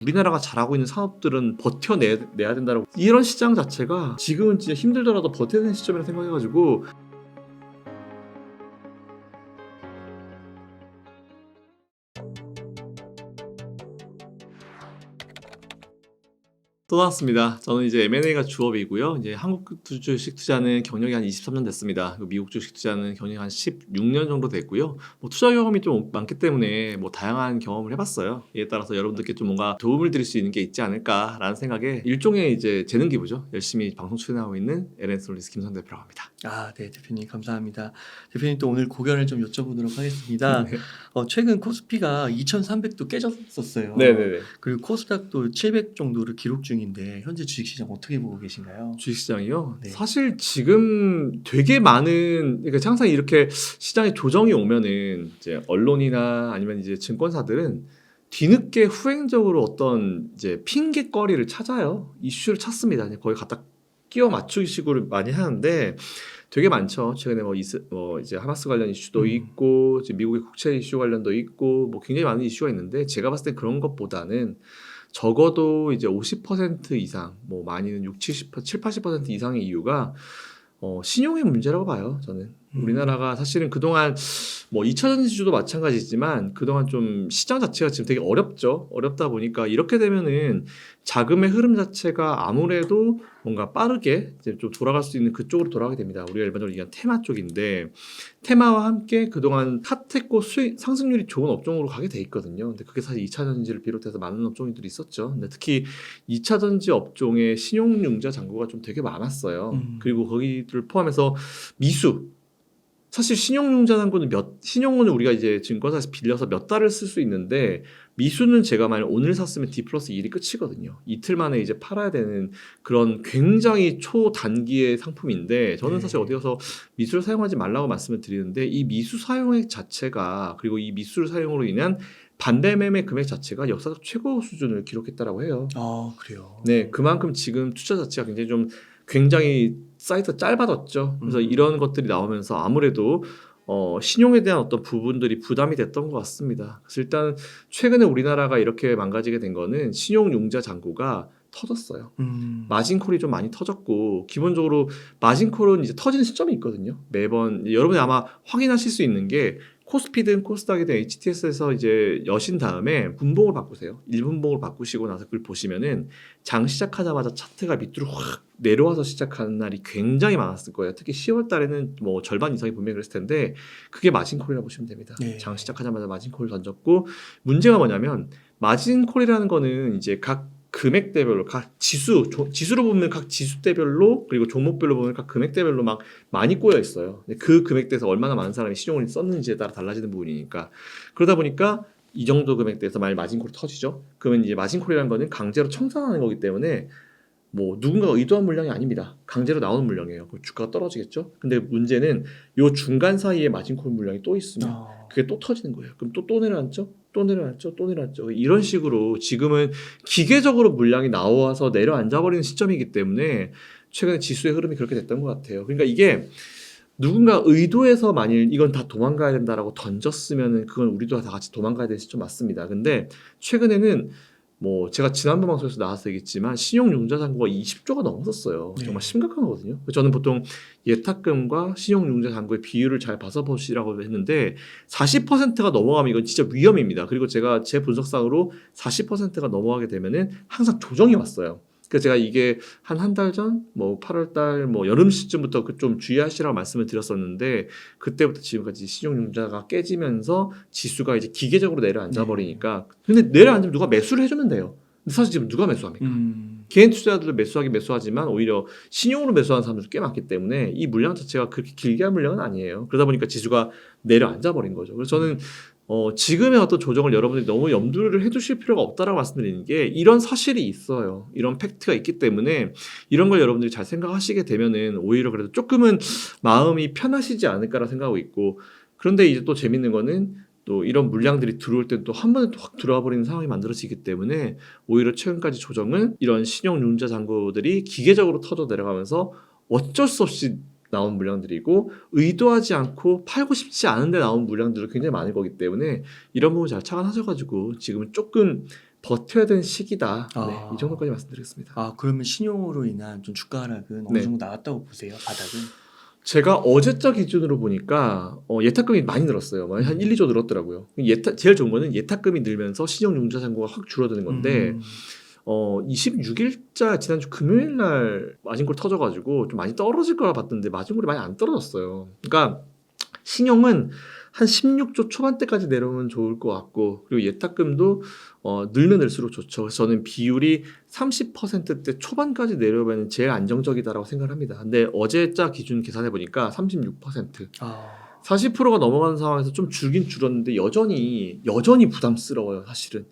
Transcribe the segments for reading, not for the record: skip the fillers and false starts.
우리나라가 잘하고 있는 산업들은 버텨내야 된다라고, 이런 시장 자체가 지금은 진짜 힘들더라도 버텨야 되는 시점이라 생각해가지고 또 나왔습니다. 저는 이제 M&A가 주업이고요. 이제 한국 주식 투자는 경력이 한 23년 됐습니다. 미국 주식 투자는 경력이 한 16년 정도 됐고요. 투자 경험이 좀 많기 때문에 다양한 경험을 해봤어요. 이에 따라서 여러분들께 좀 뭔가 도움을 드릴 수 있는 게 있지 않을까라는 생각에 일종의 이제 재능 기부죠. 열심히 방송 출연하고 있는 LN솔리스 김선 대표라고 합니다. 네, 대표님 감사합니다. 대표님 또 오늘 고견을 좀 여쭤보도록 하겠습니다. 네. 최근 코스피가 2,300도 깨졌었어요. 네네네. 그리고 코스닥도 700 정도를 기록 중인데 현재 주식시장 어떻게 보고 계신가요? 주식시장이요? 네. 사실 지금 되게 많은, 그러니까 항상 이렇게 시장에 조정이 오면은 이제 언론이나 아니면 이제 증권사들은 뒤늦게 후행적으로 어떤 이제 핑계거리를 찾아요. 이슈를 찾습니다. 그냥 거기 갖다 끼워 맞추기 식으로 많이 하는데 되게 많죠. 최근에 이제 하마스 관련 이슈도 있고, 이제 미국의 국채 이슈 관련도 있고, 굉장히 많은 이슈가 있는데, 제가 봤을 때 그런 것보다는 적어도 이제 50% 이상, 많이는 60, 70, 7, 80% 이상의 이유가 신용의 문제라고 봐요. 저는 우리나라가 사실은 그동안 2차 전지주도 마찬가지지만 그동안 좀 시장 자체가 지금 되게 어렵죠. 어렵다 보니까 이렇게 되면은 자금의 흐름 자체가 아무래도 뭔가 빠르게 이제 좀 돌아갈 수 있는 그쪽으로 돌아가게 됩니다. 우리가 일반적으로 얘기하는 테마 쪽인데, 테마와 함께 그동안 핫했고 상승률이 좋은 업종으로 가게 돼 있거든요. 근데 그게 사실 2차 전지를 비롯해서 많은 업종들이 있었죠. 근데 특히 2차 전지 업종의 신용융자 잔고가 좀 되게 많았어요. 그리고 거기를 포함해서 미수, 사실 신용융자 잔고는 신용은 우리가 이제 증권사에서 빌려서 몇 달을 쓸 수 있는데, 미수는 제가 만약 오늘 샀으면 D+1이 끝이거든요. 이틀 만에 이제 팔아야 되는 그런 굉장히 초단기의 상품인데, 저는 사실 어디 가서 미수를 사용하지 말라고 말씀을 드리는데, 이 미수 사용액 자체가, 그리고 이 미수를 사용으로 인한 반대 매매 금액 자체가 역사적 최고 수준을 기록했다라고 해요. 그래요? 네, 그만큼 지금 투자 자체가 굉장히 사이트가 짧아졌죠. 그래서 이런 것들이 나오면서 아무래도 신용에 대한 어떤 부분들이 부담이 됐던 것 같습니다. 그래서 일단 최근에 우리나라가 이렇게 망가지게 된 거는 신용융자 잔고가 터졌어요. 마진콜이 좀 많이 터졌고, 기본적으로 마진콜은 이제 터지는 시점이 있거든요. 매번 여러분이 아마 확인하실 수 있는 게, 코스피든 코스닥이든 HTS에서 이제 여신 다음에 분봉을 바꾸세요. 1분봉을 바꾸시고 나서 그걸 보시면은 장 시작하자마자 차트가 밑으로 확 내려와서 시작하는 날이 굉장히 많았을 거예요. 특히 10월 달에는 절반 이상이 분명히 그랬을 텐데, 그게 마진콜이라고 보시면 됩니다. 네. 장 시작하자마자 마진콜을 던졌고, 문제가 뭐냐면 마진콜이라는 거는 이제 각 금액대별로, 각 지수로 보면 각 지수대별로, 그리고 종목별로 보면 각 금액대별로 막 많이 꼬여 있어요. 그 금액대에서 얼마나 많은 사람이 신용을 썼는지에 따라 달라지는 부분이니까. 그러다 보니까 이 정도 금액대에서 만약 마진콜이 터지죠. 그러면 이제 마진콜이라는 거는 강제로 청산하는 거기 때문에 누군가가 의도한 물량이 아닙니다. 강제로 나오는 물량이에요. 그럼 주가가 떨어지겠죠. 근데 문제는 요 중간 사이에 마진콜 물량이 또 있으면 그게 또 터지는 거예요. 그럼 또 내려앉죠? 또 내려앉죠. 이런 식으로 지금은 기계적으로 물량이 나와서 내려앉아버리는 시점이기 때문에 최근에 지수의 흐름이 그렇게 됐던 것 같아요. 그러니까 이게 누군가 의도해서 만일 이건 다 도망가야 된다라고 던졌으면은 그건 우리도 다 같이 도망가야 되는 시점 맞습니다. 근데 최근에는 제가 지난번 방송에서 나와서 얘기했지만 신용융자 잔고가 20조가 넘었었어요. 정말 심각한 거거든요. 저는 보통 예탁금과 신용융자 잔고의 비율을 잘 봐서 보시라고 했는데 40%가 넘어가면 이건 진짜 위험입니다. 그리고 제가 제 분석상으로 40%가 넘어가게 되면은 항상 조정이 왔어요. 그래서 제가 이게 한 달 전, 8월 달, 여름 시즌부터 좀 주의하시라고 말씀을 드렸었는데, 그때부터 지금까지 신용융자가 깨지면서 지수가 이제 기계적으로 내려앉아 버리니까. 근데 내려앉으면 누가 매수를 해주면 돼요. 근데 사실 지금 누가 매수합니까? 개인 투자자들도 매수하지만 오히려 신용으로 매수하는 사람들도 꽤 많기 때문에 이 물량 자체가 그렇게 길게 한 물량은 아니에요. 그러다 보니까 지수가 내려앉아 버린 거죠. 그래서 저는 지금의 어떤 조정을 여러분들이 너무 염두를 해두실 필요가 없다라고 말씀드리는 게, 이런 사실이 있어요. 이런 팩트가 있기 때문에 이런 걸 여러분들이 잘 생각하시게 되면은 오히려 그래도 조금은 마음이 편하시지 않을까라 생각하고 있고, 그런데 이제 또 재밌는 거는 또 이런 물량들이 들어올 때 또 한 번에 또 확 들어와 버리는 상황이 만들어지기 때문에 오히려 최근까지 조정은 이런 신용융자 잔고들이 기계적으로 터져 내려가면서 어쩔 수 없이 나온 물량들이고, 의도하지 않고 팔고 싶지 않은데 나온 물량들도 굉장히 많을 거기 때문에 이런 부분 잘 착안하셔가지고 지금은 조금 버텨야 되는 시기다. 네, 아. 이 정도까지 말씀드리겠습니다. 아 그러면 신용으로 인한 좀 주가 하락은 어느 네. 정도 나왔다고 보세요? 바닥은? 제가 어제자 기준으로 보니까 예탁금이 많이 늘었어요. 한 1, 2조 늘었더라고요. 제일 좋은 거는 예탁금이 늘면서 신용융자 잔고가 확 줄어드는 건데 26일자 지난주 금요일 날 마진콜 터져가지고 좀 많이 떨어질 거라 봤던데 마진콜이 많이 안 떨어졌어요. 그러니까 신용은 한 16조 초반대까지 내려오면 좋을 것 같고 그리고 예탁금도 늘면 늘수록 좋죠. 그래서 저는 비율이 30%대 초반까지 내려오면 제일 안정적이다라고 생각을 합니다. 근데 어제자 기준 계산해 보니까 36%. 아. 40%가 넘어가는 상황에서 좀 줄긴 줄었는데 여전히 부담스러워요, 사실은.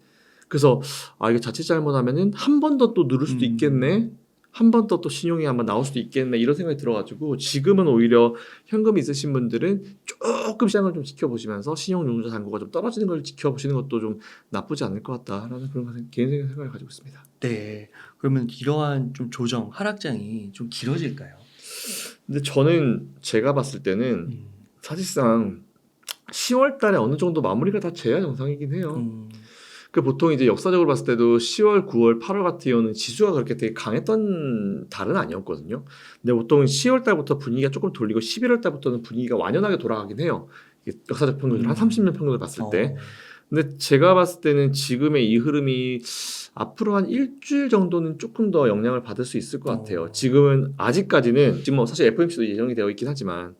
그래서 이게 자칫 잘못하면은 한 번 더 또 누를 수도 있겠네. 한 번 더 또 신용이 한번 나올 수도 있겠네. 이런 생각이 들어가지고 지금은 오히려 현금이 있으신 분들은 조금 시장을 좀 지켜보시면서 신용융자 잔고가 좀 떨어지는 걸 지켜보시는 것도 좀 나쁘지 않을 것 같다라는 그런 개인적인 생각을 가지고 있습니다. 네. 그러면 이러한 좀 조정 하락장이 좀 길어질까요? 근데 저는 제가 봤을 때는 사실상 10월 달에 어느 정도 마무리가 다 돼야 정상이긴 해요. 그 보통 이제 역사적으로 봤을 때도 10월, 9월, 8월 같은 경우는 지수가 그렇게 되게 강했던 달은 아니었거든요. 근데 보통 10월 달부터 분위기가 조금 돌리고 11월 달부터는 분위기가 완연하게 돌아가긴 해요. 이게 역사적 평균을 한 30년 평균을 봤을 때. 근데 제가 봤을 때는 지금의 이 흐름이 앞으로 한 일주일 정도는 조금 더 영향을 받을 수 있을 것 같아요. 지금은 아직까지는 지금 뭐 사실 FOMC도 예정이 되어 있긴 하지만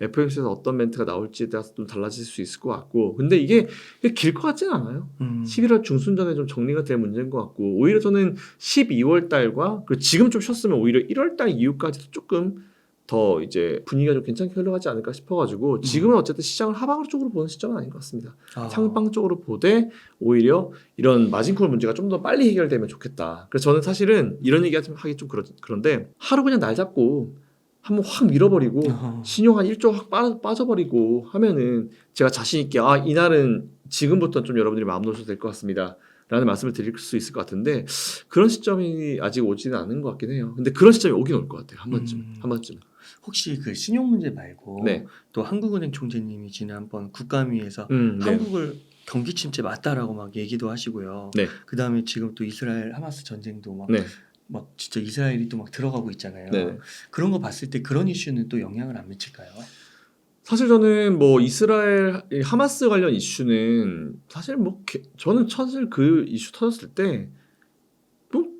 FOMC에서 어떤 멘트가 나올지에 따라서 좀 달라질 수 있을 것 같고 근데 이게 길 것 같지는 않아요. 11월 중순 전에 좀 정리가 될 문제인 것 같고 오히려 저는 12월 달과 그리고 지금 좀 쉬었으면 오히려 1월 달 이후까지도 조금 더 이제 분위기가 좀 괜찮게 흘러가지 않을까 싶어가지고 지금은 어쨌든 시장을 하방 쪽으로 보는 시점은 아닌 것 같습니다. 상방 쪽으로 보되 오히려 이런 마진콜 문제가 좀 더 빨리 해결되면 좋겠다. 그래서 저는 사실은 이런 얘기 하기 좀 그런데 하루 그냥 날 잡고 한번 확 밀어버리고 신용 한 1조 확 빠져버리고 하면은 제가 자신 있게 이날은 지금부터 좀 여러분들이 마음 놓으셔도 될 것 같습니다. 라는 말씀을 드릴 수 있을 것 같은데 그런 시점이 아직 오지는 않은 것 같긴 해요. 근데 그런 시점이 오긴 올 것 같아요. 한 번쯤. 혹시 그 신용 문제 말고 네. 또 한국은행 총재님이 지난번 국감위에서 네. 한국을 경기 침체 맞다라고 막 얘기도 하시고요. 네. 그다음에 지금 또 이스라엘 하마스 전쟁도 막 네. 진짜 이스라엘이 또 막 들어가고 있잖아요. 네. 그런 거 봤을 때 그런 이슈는 또 영향을 안 미칠까요? 사실 저는 뭐 이스라엘 하마스 관련 이슈는 사실 저는 사실 그 이슈 터졌을 때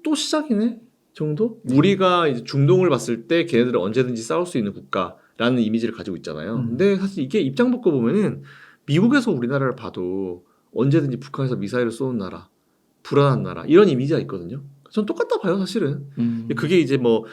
또 시작이네 정도? 우리가 이제 중동을 봤을 때 걔네들은 언제든지 싸울 수 있는 국가라는 이미지를 가지고 있잖아요. 근데 사실 이게 입장 바꿔 보면은 미국에서 우리나라를 봐도 언제든지 북한에서 미사일을 쏘는 나라, 불안한 나라 이런 이미지가 있거든요. 전 똑같다 봐요 사실은. 그게 이제 뭐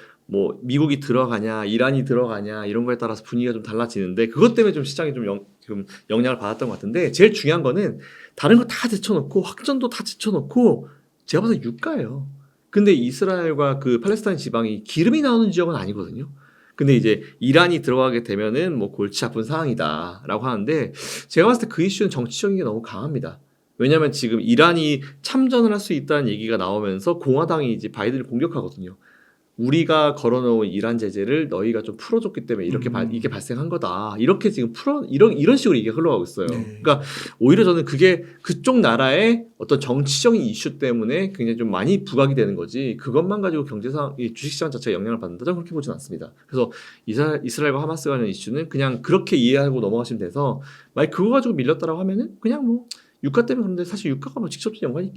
미국이 들어가냐 이란이 들어가냐 이런 거에 따라서 분위기가 좀 달라지는데 그것 때문에 좀 시장이 좀 영향을 받았던 것 같은데 제일 중요한 거는 다른 거 다 제쳐놓고 확전도 다 제쳐놓고 제가 봐서 유가예요. 근데 이스라엘과 그 팔레스타인 지방이 기름이 나오는 지역은 아니거든요. 근데 이제 이란이 들어가게 되면은 뭐 골치 아픈 상황이다라고 하는데 제가 봤을 때 그 이슈는 정치적인 게 너무 강합니다. 왜냐하면 지금 이란이 참전을 할 수 있다는 얘기가 나오면서 공화당이 이제 바이든을 공격하거든요. 우리가 걸어놓은 이란 제재를 너희가 좀 풀어줬기 때문에 이게 발생한 거다. 이렇게 지금 이런 식으로 이게 흘러가고 있어요. 그러니까 오히려 저는 그게 그쪽 나라의 어떤 정치적인 이슈 때문에 굉장히 좀 많이 부각이 되는 거지. 그것만 가지고 주식시장 자체가 영향을 받는다. 저는 그렇게 보진 않습니다. 그래서 이스라엘과 하마스 관련 이슈는 그냥 그렇게 이해하고 넘어가시면 돼서 만약 그거 가지고 밀렸다라고 하면은 그냥 뭐 유가 때문에 그런데 사실 유가가 뭐 직접적인 연관이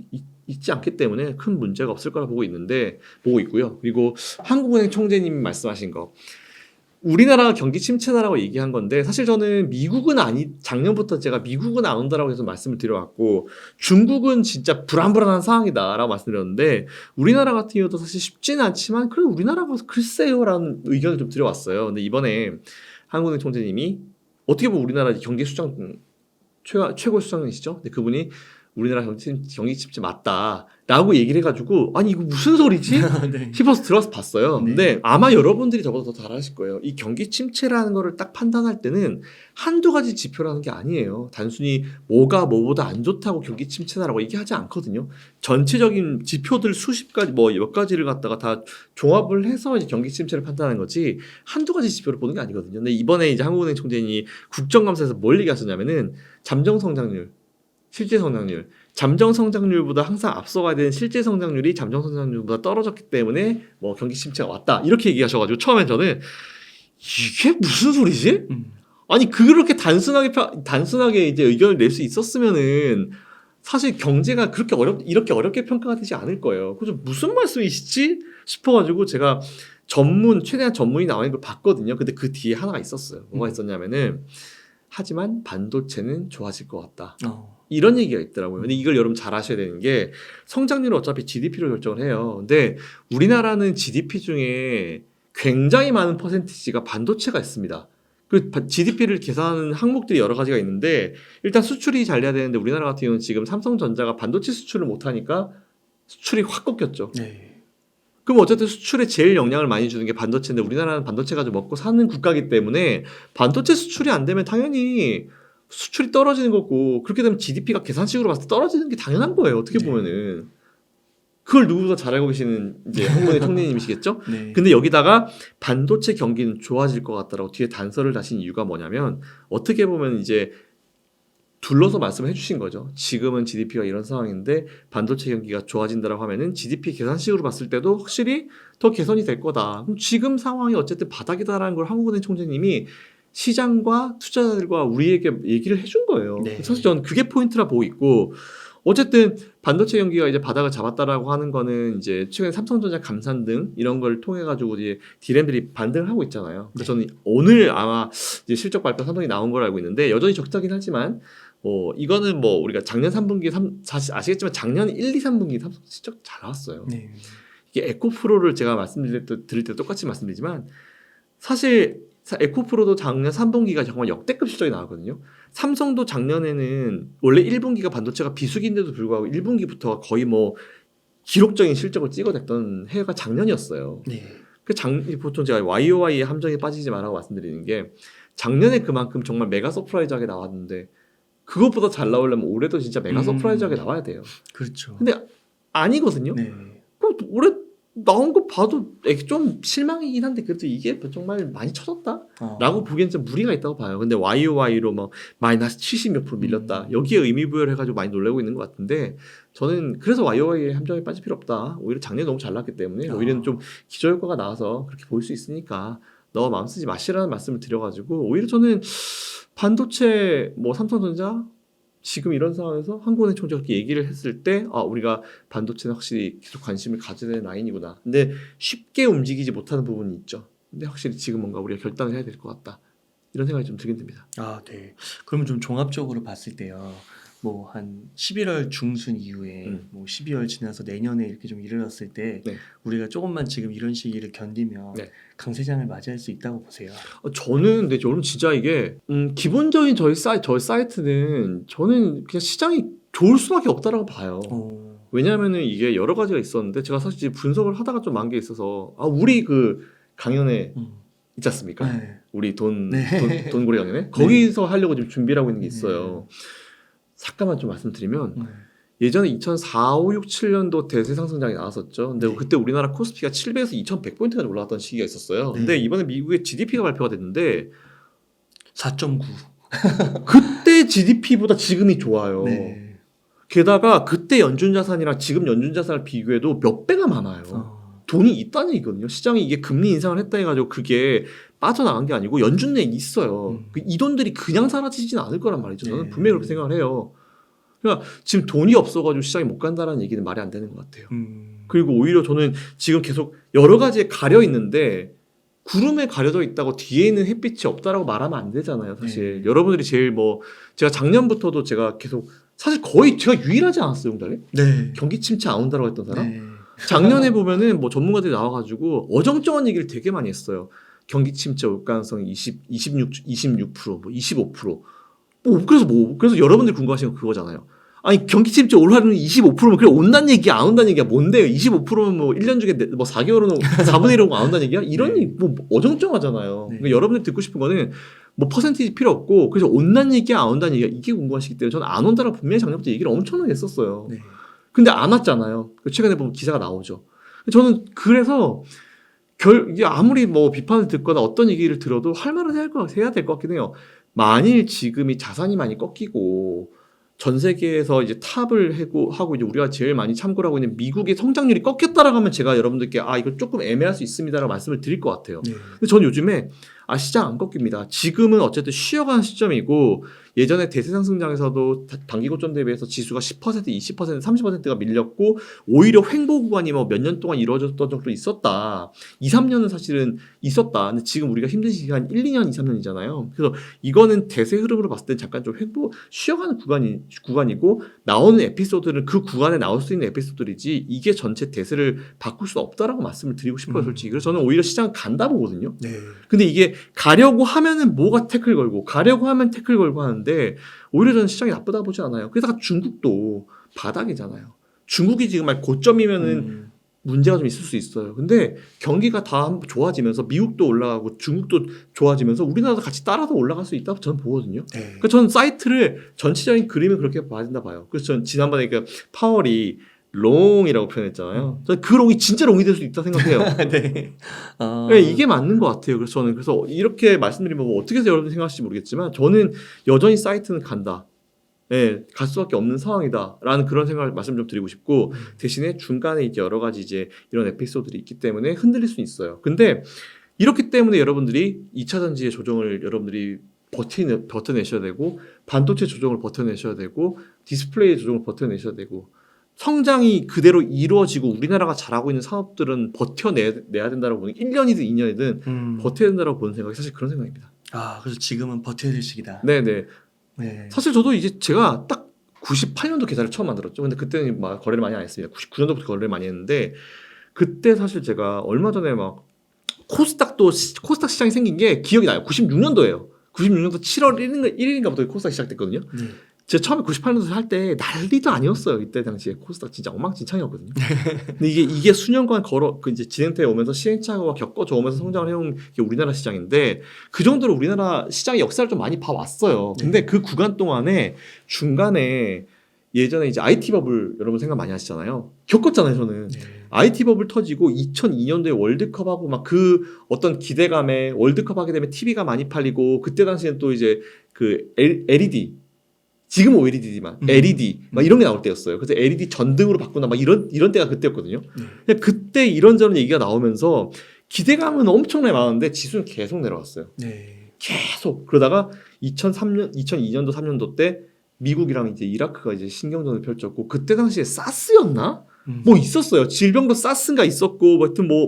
있지 않기 때문에 큰 문제가 없을 거라 보고 있고요. 그리고 한국은행 총재님이 말씀하신 거 우리나라가 경기 침체다라고 얘기한 건데 사실 저는 작년부터 제가 미국은 안 온다라고 해서 말씀을 드려왔고 중국은 진짜 불안한 상황이다라고 말씀드렸는데 우리나라 같은 경우도 사실 쉽지는 않지만 그래 우리나라가 글쎄요라는 의견을 좀 드려왔어요. 근데 이번에 한국은행 총재님이 어떻게 보면 우리나라 경기 수장 최고 수장이시죠? 근데 그분이 우리나라 경기 침체 맞다라고 얘기를 해가지고 아니 이거 무슨 소리지? 싶어서 들어서 봤어요. 근데 아마 여러분들이 저보다 더 잘 아실 거예요. 이 경기 침체라는 거를 딱 판단할 때는 한두 가지 지표라는 게 아니에요. 단순히 뭐가 뭐보다 안 좋다고 경기 침체다라고 얘기하지 않거든요. 전체적인 지표들 수십 가지 몇 가지를 갖다가 다 종합을 해서 이제 경기 침체를 판단하는 거지 한두 가지 지표를 보는 게 아니거든요. 근데 이번에 이제 한국은행 총재님이 국정감사에서 뭘 얘기하셨냐면은 잠정 성장률, 실제 성장률 잠정 성장률보다 항상 앞서가야 되는 실제 성장률이 잠정 성장률보다 떨어졌기 때문에 뭐 경기 침체가 왔다 이렇게 얘기하셔가지고 처음엔 저는 이게 무슨 소리지? 아니 그렇게 단순하게 이제 의견을 낼 수 있었으면은 사실 경제가 그렇게 이렇게 어렵게 평가가 되지 않을 거예요. 그래서 무슨 말씀이시지 싶어가지고 제가 최대한 전문이 나와 있는 걸 봤거든요. 근데 그 뒤에 하나가 있었어요. 뭐가 있었냐면은 하지만 반도체는 좋아질 것 같다. 이런 얘기가 있더라고요. 근데 이걸 여러분 잘 아셔야 되는 게 성장률은 어차피 GDP로 결정을 해요. 근데 우리나라는 GDP 중에 굉장히 많은 퍼센티지가 반도체가 있습니다. 그 GDP를 계산하는 항목들이 여러 가지가 있는데 일단 수출이 잘 돼야 되는데 우리나라 같은 경우는 지금 삼성전자가 반도체 수출을 못하니까 수출이 확 꺾였죠. 네. 그럼 어쨌든 수출에 제일 영향을 많이 주는 게 반도체인데 우리나라는 반도체 가지고 먹고 사는 국가이기 때문에 반도체 수출이 안 되면 당연히 수출이 떨어지는 거고 그렇게 되면 GDP가 계산식으로 봤을 때 떨어지는 게 당연한 거예요. 어떻게 보면은. 그걸 누구보다 잘 알고 계시는 이제 한국의 총리님이시겠죠? 네. 근데 여기다가 반도체 경기는 좋아질 것 같다라고 뒤에 단서를 다신 이유가 뭐냐면 어떻게 보면 이제 둘러서 말씀을 해주신 거죠. 지금은 GDP가 이런 상황인데 반도체 경기가 좋아진다라고 하면은 GDP 계산식으로 봤을 때도 확실히 더 개선이 될 거다. 그럼 지금 상황이 어쨌든 바닥이다라는 걸 한국은행 총재님이 시장과 투자자들과 우리에게 얘기를 해준 거예요. 네. 사실 저는 그게 포인트라 보고 있고 어쨌든 반도체 경기가 이제 바닥을 잡았다라고 하는 거는 이제 최근에 삼성전자 감산 등 이런 걸 통해 가지고 이제 디램들이 반등을 하고 있잖아요. 그래서 저는 오늘 아마 이제 실적 발표 삼성이 나온 걸 알고 있는데 여전히 적자긴 하지만 이거는 뭐 우리가 작년 3분기 사실 아시겠지만 작년 1, 2, 3분기 삼성 실적 잘 나왔어요. 네. 이게 에코프로를 제가 말씀드릴 때 똑같이 말씀드리지만 사실 에코프로도 작년 3분기가 정말 역대급 실적이 나왔거든요. 삼성도 작년에는 원래 1분기가 반도체가 비수기인데도 불구하고 1분기부터 거의 뭐 기록적인 실적을 찍어냈던 해가 작년이었어요. 네. 보통 제가 YOY의 함정에 빠지지 말라고 말씀드리는 게 작년에 그만큼 정말 메가 서프라이즈하게 나왔는데 그것보다 잘 나오려면 올해도 진짜 메가 서프라이즈하게 나와야 돼요. 그렇죠. 근데 아니거든요. 네. 그럼 올해 나온 거 봐도 좀 실망이긴 한데 그래도 이게 정말 많이 쳐졌다? 라고 보기엔 좀 무리가 있다고 봐요. 근데 YOY로 막 마이너스 70몇 프로 밀렸다. 여기에 의미 부여를 해가지고 많이 놀라고 있는 것 같은데 저는 그래서 YOY의 함정에 빠질 필요 없다. 오히려 작년에 너무 잘 나왔기 때문에 오히려 좀 기저효과가 나와서 그렇게 보일 수 있으니까 너무 마음 쓰지 마시라는 말씀을 드려가지고 오히려 저는 반도체 뭐 삼성전자 지금 이런 상황에서 한국은행 총재가 그렇게 얘기를 했을 때 우리가 반도체는 확실히 계속 관심을 가져야 되는 라인이구나. 근데 쉽게 움직이지 못하는 부분이 있죠. 근데 확실히 지금 뭔가 우리가 결단을 해야 될 것 같다. 이런 생각이 좀 들긴 듭니다. 네. 그러면 좀 종합적으로 봤을 때요. 뭐 한 11월 중순 이후에 뭐 12월 지나서 내년에 이렇게 좀 이르렀을 때 네. 우리가 조금만 지금 이런 시기를 견디면 네. 강세장을 맞이할 수 있다고 보세요. 저는 진짜 이게 기본적인 저희 사이트는 저는 그냥 시장이 좋을 수밖에 없다라고 봐요. 왜냐하면은 이게 여러 가지가 있었는데 제가 사실 분석을 하다가 좀 만 게 있어서 우리 그 강연에 있지 않습니까? 네. 우리 네. 돈고래 강연에 거기서 하려고 지금 준비를 하고 있는 게 있어요. 잠깐만 좀 말씀드리면 예전에 2004, 5, 6, 7년도 대세 상승장이 나왔었죠. 근데 네. 그때 우리나라 코스피가 700에서 2,100포인트까지 올라왔던 시기가 있었어요. 근데 이번에 미국의 GDP가 발표가 됐는데 4.9. 그때 GDP보다 지금이 좋아요. 네. 게다가 그때 연준 자산이랑 지금 연준 자산을 비교해도 몇 배가 많아요. 돈이 있다는 얘기거든요. 시장이 이게 금리 인상을 했다 해가지고 그게 빠져나간 게 아니고 연준 내에 있어요. 이 돈들이 그냥 사라지진 않을 거란 말이죠. 저는 분명히 그렇게 생각을 해요. 그러니까 지금 돈이 없어가지고 시장이 못 간다는 얘기는 말이 안 되는 것 같아요. 그리고 오히려 저는 지금 계속 여러 가지에 가려 있는데 구름에 가려져 있다고 뒤에 있는 햇빛이 없다라고 말하면 안 되잖아요. 사실 여러분들이 제일 제가 작년부터도 제가 계속 사실 거의 제가 유일하지 않았어요, 용달에? 네. 경기 침체 안 온다라고 했던 사람? 네. 작년에 보면은 전문가들이 나와가지고 어정쩡한 얘기를 되게 많이 했어요. 경기 침체 올 가능성이 26%, 25%. 그래서 여러분들이 궁금하신 건 그거잖아요. 아니, 경기 침체 올 확률이 25%면 그래 온다는 얘기야, 안 온다는 얘기야? 뭔데요? 25%면 1년 중에 4개월은 4분의 1은 안 온다는 얘기야? 이런 얘기 어정쩡하잖아요. 그러니까 여러분들이 듣고 싶은 거는 퍼센티지 필요 없고 그래서 온다는 얘기야, 안 온다는 얘기야? 이게 궁금하시기 때문에 저는 안 온다라고 분명히 작년부터 얘기를 엄청나게 했었어요. 네. 근데 안 왔잖아요. 최근에 보면 기사가 나오죠. 저는 그래서 이게 아무리 비판을 듣거나 어떤 얘기를 들어도 할 말은 해야 될 것 같긴 해요. 만일 지금이 자산이 많이 꺾이고 전 세계에서 이제 탑을 하고 이제 우리가 제일 많이 참고를 하고 있는 미국의 성장률이 꺾였다라고 하면 제가 여러분들께 이거 조금 애매할 수 있습니다라고 말씀을 드릴 것 같아요. 네. 근데 전 요즘에 시장 안 꺾입니다. 지금은 어쨌든 쉬어가는 시점이고 예전에 대세상승장에서도 단기 고점 대비해서 지수가 10%, 20%, 30%가 밀렸고 오히려 횡보 구간이 뭐 몇 년 동안 이루어졌던 적도 있었다. 2, 3년은 사실은 있었다. 근데 지금 우리가 힘든 시기가 한 1, 2년, 2, 3년이잖아요. 그래서 이거는 대세 흐름으로 봤을 때 잠깐 좀 쉬어가는 구간이고 나오는 에피소드는 그 구간에 나올 수 있는 에피소드들이지 이게 전체 대세를 바꿀 수 없다라고 말씀을 드리고 싶어요, 솔직히. 그래서 저는 오히려 시장 간다 보거든요. 네. 근데 이게 가려고 하면은 뭐가 태클 걸고 가려고 하면 태클 걸고 하는데 오히려 저는 시장이 나쁘다 보지 않아요. 그래서 중국도 바닥이잖아요. 중국이 지금 말 고점이면은 문제가 좀 있을 수 있어요. 근데 경기가 다 좋아지면서 미국도 올라가고 중국도 좋아지면서 우리나라도 같이 따라서 올라갈 수 있다고 저는 보거든요. 네. 그러니까 저는 사이트를 전체적인 그림을 그렇게 봐야 된다 봐요. 그래서 저는 지난번에 그 파월이 롱이라고 표현했잖아요. 저는 그 롱이 진짜 롱이 될 수 있다 생각해요. 네. 네, 이게 맞는 것 같아요. 그래서 저는 이렇게 말씀드리면 뭐 어떻게 해서 여러분 생각하실지 모르겠지만 저는 여전히 사이트는 간다. 네, 갈 수밖에 없는 상황이다라는 그런 생각을 말씀 좀 드리고 싶고 대신에 중간에 이제 여러 가지 이제 이런 에피소드들이 있기 때문에 흔들릴 수 있어요. 근데 이렇기 때문에 여러분들이 2차 전지의 조정을 여러분들이 버텨내셔야 되고 반도체 조정을 버텨내셔야 되고 디스플레이 조정을 버텨내셔야 되고 성장이 그대로 이루어지고 우리나라가 잘하고 있는 산업들은 버텨내야 된다고 보는 1년이든 2년이든 버텨야 된다고 보는 생각이 사실 그런 생각입니다. 그래서 지금은 버텨야 될 시기다. 네네. 네. 사실 저도 이제 제가 딱 98년도 계좌를 처음 만들었죠. 근데 그때는 막 거래를 많이 안 했습니다. 99년도부터 거래를 많이 했는데 그때 사실 제가 얼마 전에 막 코스닥 시장이 생긴 게 기억이 나요. 96년도예요. 96년도 7월 1일인가부터 코스닥 시작됐거든요. 제가 처음에 98년도 할 때 난리도 아니었어요. 이때 당시에 코스닥 진짜 엉망진창이었거든요. 근데 이게 수년간 이제 진행돼 오면서 시행착오가 겪어져 오면서 성장을 해온 게 우리나라 시장인데 그 정도로 우리나라 시장의 역사를 좀 많이 봐왔어요. 근데 그 구간 동안에 중간에 예전에 이제 IT 버블 여러분 생각 많이 하시잖아요. 겪었잖아요, 저는. IT 버블 터지고 2002년도에 월드컵하고 막 그 어떤 기대감에 월드컵 하게 되면 TV가 많이 팔리고 그때 당시에는 또 이제 그 LED 지금 OLED지만 LED 막 이런 게 나올 때였어요. 그래서 LED 전등으로 바꾼다 막 이런 때가 그때였거든요. 근데 그때 이런저런 얘기가 나오면서 기대감은 엄청나게 많았는데 지수는 계속 내려왔어요. 계속. 그러다가 2002년도 3년도 때 미국이랑 이제 이라크가 이제 신경전을 펼쳤고 그때 당시에 사스였나? 뭐 있었어요. 질병도 사스인가 있었고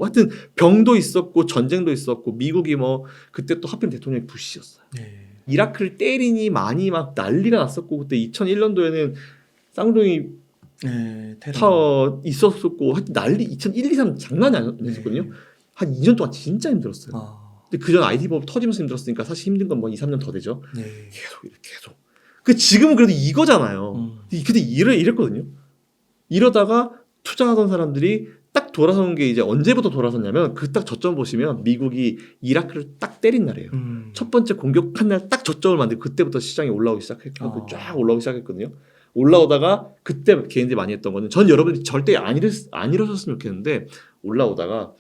하여튼 병도 있었고 전쟁도 있었고 미국이 뭐 그때 또 하필 대통령이 부시였어요. 이라크를 때리니 많이 막 난리가 났었고 그때 2001년도에는 쌍둥이 타워 있었었고 하여튼 난리 2001, 2, 3 장난이 아니었거든요. 한 2년 동안 진짜 힘들었어요. 근데 그전 IT 버블 터지면서 힘들었으니까 사실 힘든 건 뭐 2, 3년 더 되죠. 계속. 그 지금은 그래도 이거잖아요. 근데 이랬거든요. 이러다가 투자하던 사람들이 딱 돌아서는 게 이제 언제부터 돌아섰냐면 그 딱 저점 보시면 미국이 이라크를 딱 때린 날이에요. 첫 번째 공격한 날 딱 저점을 만들고 그때부터 시장이 올라오기 시작했고 쫙 올라오기 시작했거든요. 올라오다가 그때 개인들이 많이 했던 거는 전 여러분들이 절대 안 이러셨으면 좋겠는데 올라오다가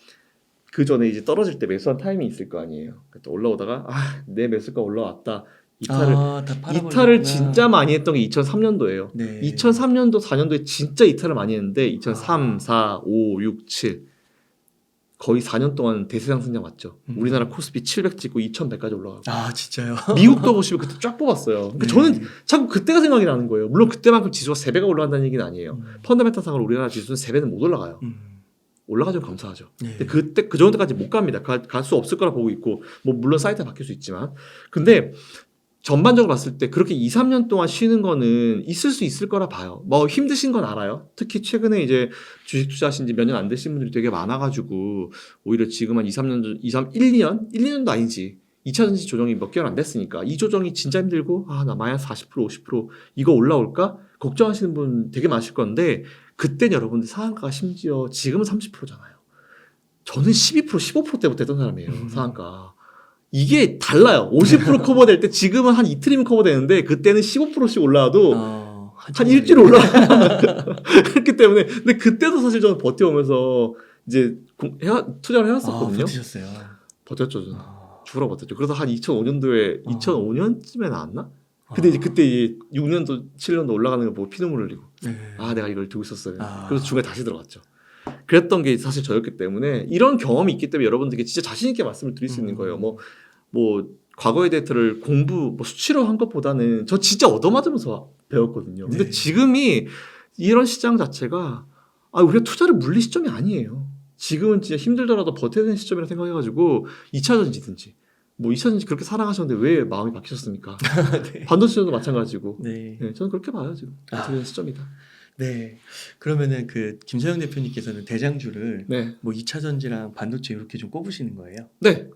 그 전에 이제 떨어질 때 매수한 타이밍이 있을 거 아니에요. 그때 올라오다가 내 매수가 올라왔다. 이탈을 진짜 많이 했던 게 2003년도예요. 2003년도, 4년도에 진짜 이탈을 많이 했는데 2003, 4, 5, 6, 7 거의 4년 동안 대세상승장 맞죠. 우리나라 코스피 700 찍고 2100까지 올라가고. 진짜요? 미국도 보시면 그때 쫙 뽑았어요. 그러니까 저는 자꾸 그때가 생각이 나는 거예요. 물론 그때만큼 지수가 3배가 올라간다는 얘기는 아니에요. 펀더멘탈상으로 우리나라 지수는 3배는 못 올라가요. 올라가지면 감사하죠. 근데 그때 그 정도까지 못 갑니다. 갈 수 없을 거라 보고 있고 뭐 물론 사이트가 바뀔 수 있지만 근데 전반적으로 봤을 때 그렇게 2, 3년 동안 쉬는 거는 있을 수 있을 거라 봐요. 뭐 힘드신 건 알아요. 특히 최근에 이제 주식 투자하신 지 몇 년 안 되신 분들이 되게 많아가지고 오히려 지금 한 1, 2년도 아니지. 2차 전지 조정이 몇 개월 안 됐으니까 이 조정이 진짜 힘들고 나 마이너스 40% 50% 이거 올라올까? 걱정하시는 분 되게 많으실 건데 그때 여러분들 상한가가 심지어 지금은 30%잖아요. 저는 12% 15%대부터 했던 사람이에요. 상한가. 이게 달라요. 50% 커버될 때 지금은 한 이틀이면 커버되는데 그때는 15%씩 올라와도 한 일주일 올라와요. 그렇기 때문에 근데 그때도 사실 저는 버텨오면서 이제 투자를 해왔었거든요. 버티셨어요. 버텼죠. 저는. 죽으러 버텼죠. 그래서 한 2005년쯤에 나왔나? 근데 이제 그때 이제 6년도 7년도 올라가는 거 보고 피눈물 흘리고 네. 아 내가 이걸 두고 있었어요. 아. 그래서 중간에 다시 들어갔죠. 그랬던 게 사실 저였기 때문에 이런 경험이 있기 때문에 여러분들께 진짜 자신 있게 말씀을 드릴 수 있는 거예요. 뭐 과거의 데이터를 공부 뭐 수치로 한 것보다는 저 진짜 얻어맞으면서 배웠거든요. 근데 네. 지금이 이런 시장 자체가 우리가 투자를 물릴 시점이 아니에요. 지금은 진짜 힘들더라도 버텨야 되는 시점이라 생각해가지고 2차 전지든지 뭐 2차 전지 그렇게 사랑하셨는데 왜 마음이 바뀌셨습니까? 네. 반도체도 마찬가지고. 네. 네, 저는 그렇게 봐요 지금. 어떻게 되는 시점이다. 네. 그러면은 그 김서영 대표님께서는 대장주를 네, 뭐 2차 전지랑 반도체 이렇게 좀 꼽으시는 거예요? 네.